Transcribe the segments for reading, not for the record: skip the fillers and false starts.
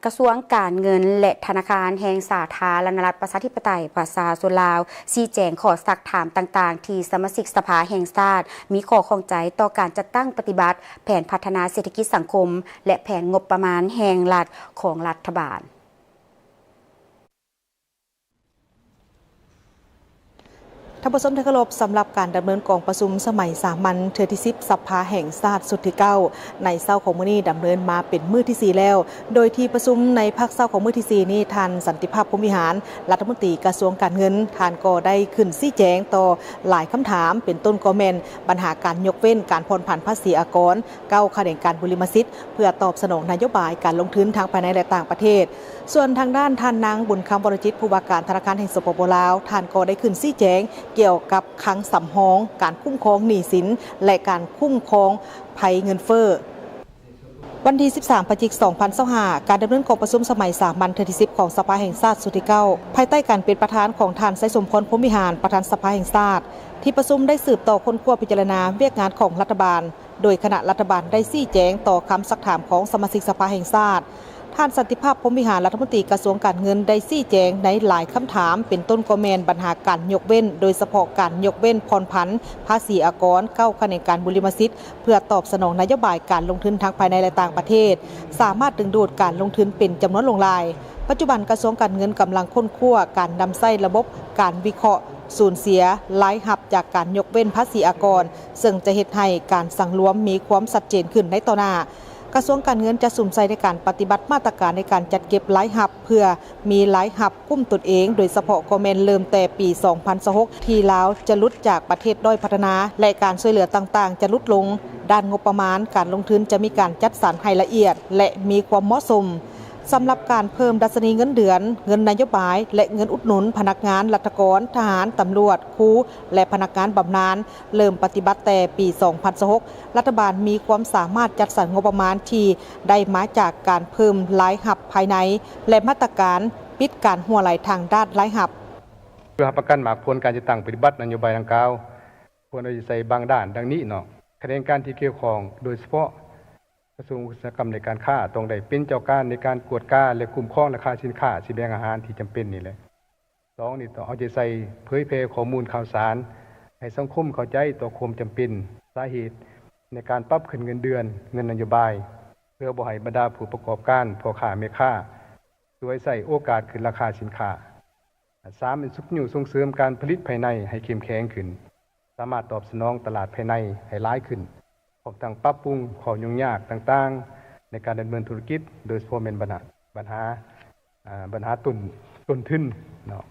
กระทรวงการเงินและธนาคารแห่งสาธารณรัฐประชาธิปไตยประชาชนลาวชี้แจงข้อซักถามต่างๆที่สมาชิกสภาแห่งชาติมีข้อข้องใจต่อการจัดตั้งปฏิบัติแผนพัฒนาเศรษฐกิจสังคมและแผนงบประมาณแห่งรัฐของรัฐบาลท่านผู้ชมที่เคารพสำหรับการดำเนินกองประชุมสมัยสามัญเทื่อที่10สภาแห่งชาติสุดที่9ในเช้าของมื้อนี้ดำเนินมาเป็นมื้อที่4แล้วโดยที่ประชุมในภาคเช้าของมื้อที่4นี้ท่านสันติภาพพรหมวิหารรัฐมนตรีกระทรวงการเงินท่านก็ได้ขึ้นชี้แจงต่อหลายคำถามเป็นต้นก็แม่นปัญหาการยกเว้นการผ่อนผันภาษีอากรเก้าค่าแรงการบริมสิทธิ์เพื่อตอบสนองนโยบายการลงทุนทางภายในและต่างประเทศส่วนทางด้านท่านนางบุญคำวรจิตผู้ว่าการธนาคารแห่งสปป.ลาวท่านก็ได้ขึ้นชี้แจงเกี่ยวกับคลังสำรองการคุ้มครองหนี้สินและการคุ้มครองภัยเงินเฟ้อวันที่13พฤศจิกายน2025การดำเนินกองประชุมสมัยสามัญเทื่อที่10ของสภาแห่งชาติสุดที่9ภายใต้การเป็นประธานของท่านไสสมพรพรหมวิหารประธานสภาแห่งชาติที่ประชุมได้สืบต่อค้นคว้าพิจารณาเวียกงานของรัฐบาลโดยคณะรัฐบาลได้ชี้แจงต่อคำซักถามของสมาชิกสภาแห่งชาติท่านสันติภาพพรหมวิหารรัฐมนตรีกระทรวงการเงินได้ชี้แจงในหลายคำถามเป็นต้นก็แม่นปัญหาการยกเว้นโดยเฉพาะการยกเว้นผ่อนผันภาษีอากรเก้าค่าแรงการบริมสิทธิ์เพื่อตอบสนองนโยบายการลงทุนทางภายในและต่างประเทศสามารถดึงดูดการลงทุนเป็นจำนวนหลาย ปัจจุบันกระทรวงการเงินกำลังค้นคว้าการนำใช้ระบบการวิเคราะห์สูญเสียรายรับจากการยกเว้นภาษีอากรซึ่งจะเฮ็ดให้การสังรวมมีความชัดเจนขึ้นในต่อหน้ากระทรวงการเงินจะสุ่มใส่ในการปฏิบัติมาตรการในการจัดเก็บรายรับเพื่อมีรายรับกุ้มตนเองโดยเฉพาะก็แม่นเริ่มแต่ปี2026ที่ลาวจะลดจากประเทศด้อยพัฒนาและการช่วยเหลือต่างๆจะลดลงด้านงบประมาณการลงทุนจะมีการจัดสรรให้ละเอียดและมีความเหมาะสมสำหรับการเพิ่มดัชนีเงินเดือนเงินนโยบายและเงินอุดหนุนพนักงานราชการทหารตำรวจครูและพนักงานบำนาญเริ่มปฏิบัติแต่ปี2026รัฐบาลมีความสามารถจัดสรรงบประมาณที่ได้มาจากการเพิ่มรายรับภายในและมาตรการปิดการหัวไหลทางด้านรายรับเพื่อประกันหมากผลการจะตั้งปฏิบัตินโยบายดังกล่าวควรเอาใส่บางด้านดังนี้เนาะคะแนนการที่เกี่ยวข้องโดยเฉพาะกระทรวงอุตสาหกรรมในการค้าต้องได้เป็นเจ้าการในการกวดกาและคุ้มครองราคาสินค้าสินแบงอาหารที่จำเป็นนี่แหละ2นี่ต้องเอาใจใส่เผยแพร่ข้อมูลข่าวสารให้สังคมเข้าใจต่อความจำเป็นสาเหตุในการปรับขึ้นเงินเดือนเงินนโยบายเพื่อบ่ให้บรรดาผู้ประกอบการพ่อค้าแม่ค้าช่วยใส่โอกาสขึ้นราคาสินค้า3เป็นส่งเสริมการผลิตภายในให้เข้มแข็งขึ้นสามารถตอบสนองตลาดภายในให้หลายขึ้นพร้อมทั้งปรับปรุงข้อยุ่งยากต่างๆในการดำเนินธุรกิจโดยเฉพาะเป็นปัญหาต้นทุนเนาะ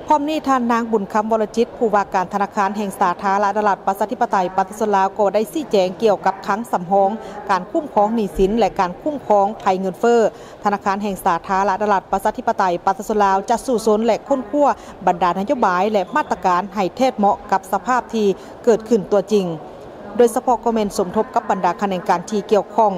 พร้อมนี้ท่านนางบุญคำวรจิตผู้ว่าการธนาคารแห่งสาธารณรัฐประชาธิปไตยประชาชนลาวก็ได้ชี้แจงเกี่ยวกับคลังสำรองการคุ้มครองหนี้สินและการคุ้มครองภัยเงินเฟ้อธนาคารแห่งสาธารณรัฐประชาธิปไตยประชาชนลาวจะสู่สนและค้นคว้าบรรดานโยบายและมาตรการให้แทบเหมาะกับสภาพที่เกิดขึ้นตัวจริงโดยเฉพาะก็แม่นสมทบกับบรรดาคะแนนการที่เกี่ยวข้อง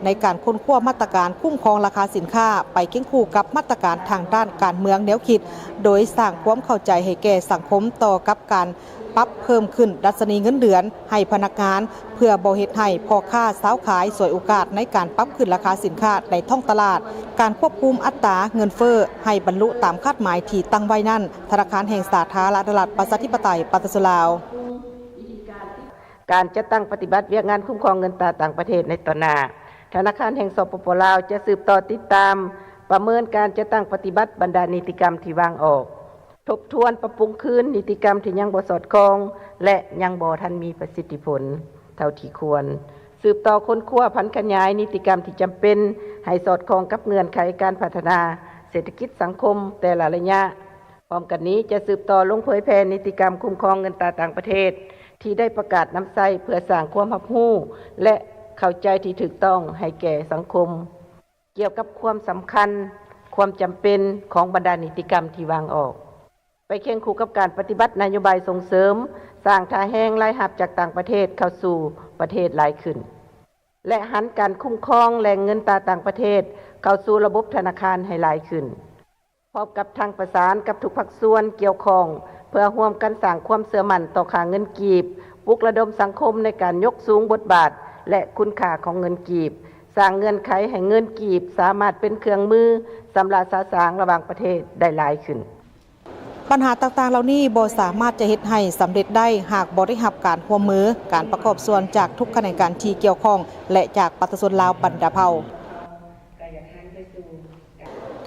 ในการค้นคว้ามาตรการคุ้มครองราคาสินค้าไปเคียงคู่กับมาตรการทางด้านการเมืองแนวคิดโดยสร้างความเข้าใจให้แก่สังคมต่อกับการปรับเพิ่มขึ้นดัชนีเงินเดือนให้พนักงานเพื่อบ่เฮ็ดให้พ่อค้าสาวขายสวยโอกาสในการปรับขึ้นราคาสินค้าในท้องตลาดการควบคุมอัตราเงินเฟ้อให้บรรลุตามคาดหมายที่ตั้งไว้นั้นธนาคารแห่งสาธารณรัฐประชาธิปไตยประชาชนลาวการจัดตั้งปฏิบัติเวียกงานคุ้มครองเงินตราต่างประเทศในต่อหน้าธนาคารแห่งสปป.ลาวจะสืบต่อติดตามประเมินการจัดตั้งปฏิบัติบรรดานิติกรรมที่วางออกทบทวนปรับปรุงคืนนิติกรรมที่ยังบ่สอดคล้องและยังบ่ทันมีประสิทธิผลเท่าที่ควรสืบต่อค้นคว้าพันขยายนิติกรรมที่จำเป็นให้สอดคล้องกับเงื่อนไขการพัฒนาเศรษฐกิจสังคมแต่ละระยะพร้อมกันนี้จะสืบต่อลงเผยแพร่นิติกรรมคุ้มครองเงินตราต่างประเทศที่ได้ประกาศนำใช้เพื่อสร้างความรับรู้และเข้าใจที่ถูกต้องให้แก่สังคมเกี่ยวกับความสำคัญความจำเป็นของบรรดานิติกรรมที่วางออกไปเคียงคู่กับการปฏิบัตินโยบายส่งเสริมสร้างท่าแห้งรายรับจากต่างประเทศเข้าสู่ประเทศหลายขึ้นและหันการคุ้มครองแหล่งเงินตราต่างประเทศเข้าสู่ระบบธนาคารให้หลายขึ้นพร้อมกับทางประสานกับทุกภาคส่วนเกี่ยวข้องเพื่อร่วมกันสร้างความเชื่อมั่นต่อค่าเงินกีบปลุกระดมสังคมในการยกสูงบทบาทและคุณค่าของเงินกีบ สร้างเงื่อนไขให้เงินกีบสามารถเป็นเครื่องมือสำหรับสะสางระหว่างประเทศได้หลายขึ้นปัญหาต่างๆเหล่านี้บ่สามารถจะเฮ็ดให้สำเร็จได้หากบ่ได้รับการร่วมมือการประกอบส่วนจากทุกแขนงการที่เกี่ยวข้องและจากประชาชนลาวบรรดาเผ่า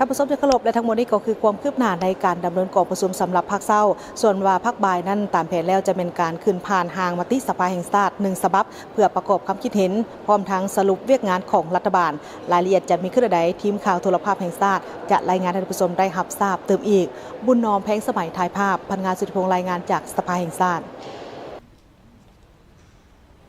ท่านผู้ชมที่เคารพและทั้งหมดนี้ก็คือความคืบหน้าในการดำเนินกองประชุมสำหรับภาคเศร้าส่วนว่าภาคบ่ายนั้นตามแผนแล้วจะเป็นการขึ้นผ่านหางมติสภาแห่งชาติ1ฉบับเพื่อประกอบความคิดเห็นพร้อมทั้งสรุปเวียกงานของรัฐบาลรายละเอียดจะมีขึ้นใดทีมข่าวโทรภาพแห่งชาติจะรายงานให้ท่านผู้ชมได้รับทราบเติมอีกบุญนอมแพงสมัยถ่ายภาพพันงานสุทธิพงษ์รายงานจากสภาแห่งชาติ